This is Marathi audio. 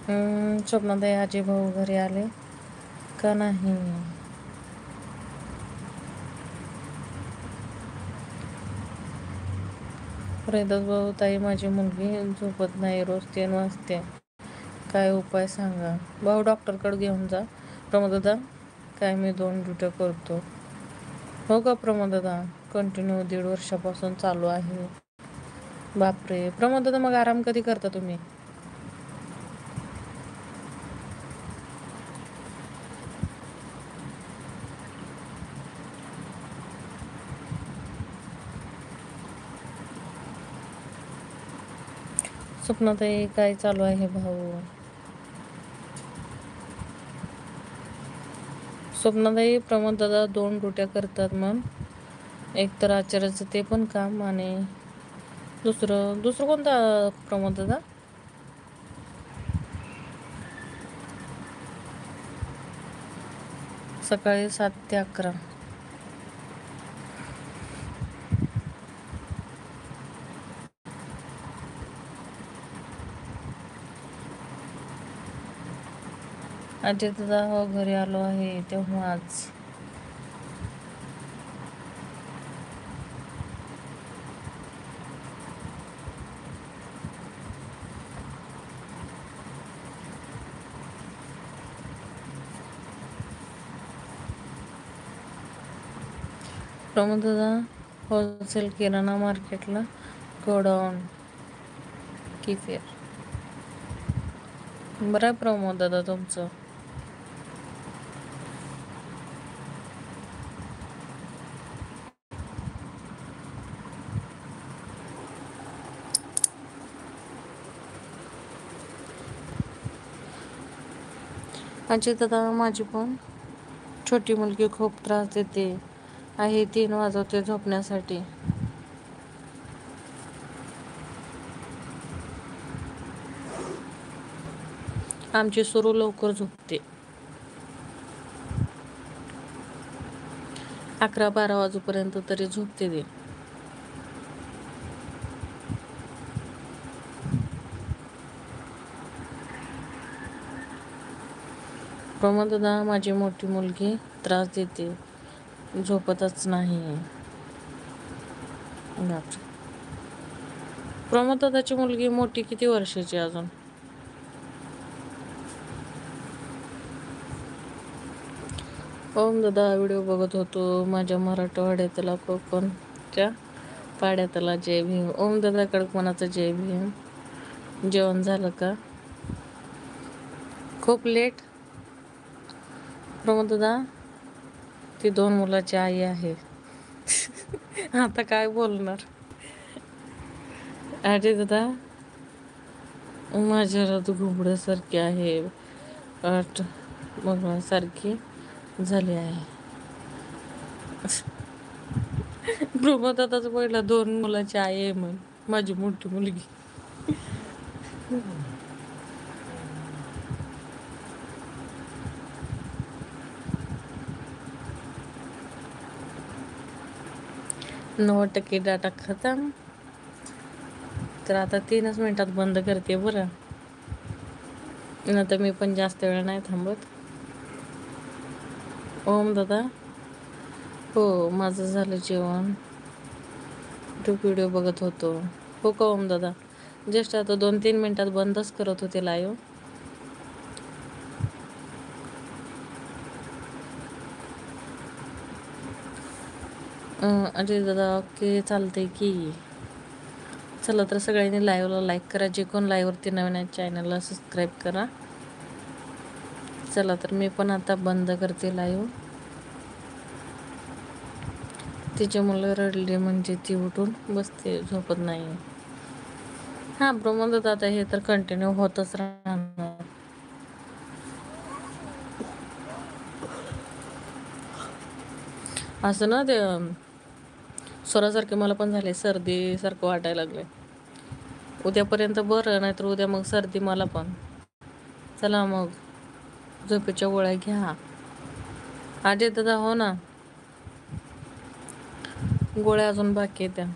स्वप्नाताई आजी भाऊ घरी आले का नाही? रोहिदास भाऊ, ताई माझी मुलगी झोपत नाही, रोज 3 वाजते, काय उपाय सांगा? भाऊ डॉक्टरकडे घेऊन जा. प्रमोददा, काय मी 2 ड्युट्या करतो. हो का प्रमोददा? कंटिन्यू 1.5 वर्षापासून चालू आहे. बापरे प्रमोददा, मग आराम कधी करता तुम्ही? स्वप्नाताई, काय चालू आहे भाऊ? स्वप्नाताई, प्रमोददादा 2 ड्युट्या करतात, मग एक तर आचार्याचं ते पण काम आणि दुसरं कोणता प्रमोददादा? सकाळी 7 ते 11. अजितदादा, हो घरी आलो आहे तेव्हाच. प्रमोददादा, होलसेल किराणा मार्केटला गोडाऊन की फेर? बरं आहे प्रमोददादा तुमचं. अजितदादा, माझी पण छोटी मुलगी खूप त्रास देते आहे, 3 वाजवते झोपण्यासाठी. आमची सुरू लवकर झोपते, 11-12 वाजूपर्यंत तरी झोपते ती. प्रमोददादा, माझी मोठी मुलगी त्रास देते, झोपतच नाही. प्रमोददादाची मुलगी मोठी किती वर्षाची अजून? ओम दादा, व्हिडिओ बघत होतो. माझ्या मराठवाड्यातला कोकणच्या पाड्यातला जय भीम. ओम दादा, कडकमनाचं जय भीम. जेवण झालं का? खूप लेट? प्रमोददादा, ती 2 मुलाची आई आहे. आता काय बोलणार? अरे दादा, माझ्या रात घुबड्यासारखी आहे, अट मगसारखी झाली आहे. प्रमोददादाच पहिला 2 मुलाची आई आहे, मग माझी मोठी मुलगी. %9 डाटा खतम. तर आता 3च मिनिटात बंद करते बरं. नंतर मी पण जास्त वेळ नाही थांबत. ओम दादा, हो माझं झालं जेवण, व्हिडिओ बघत होतो. हो का ओम दादा? जस्ट आता 2-3 मिनिटात बंदच करत होते लाईव्ह. अजय दादा, ओके चालतंय की. चला तर सगळ्यांनी लाईव्हला लाईक करा, जे कोण लाईव्हवरती नवीन आहे चॅनलला सबस्क्राईब करा. चला तर मी पण आता बंद करते लाईव्ह. तिची मुलं रडली म्हणजे ती उठून बसते, झोपत नाही. हां प्रमोद दादा, हे तर कंटिन्यू होतच राहणार. असं ना ते स्वरासारखे मला पण झाले, सर्दी सारखं वाटायला लागले. उद्यापर्यंत बरं, नाहीतर उद्या मग सर्दी मला पण. चला मग झोपेच्या गोळ्या घ्या. अजय दादा, हो ना, गोळ्या अजून बाकी आहेत त्या.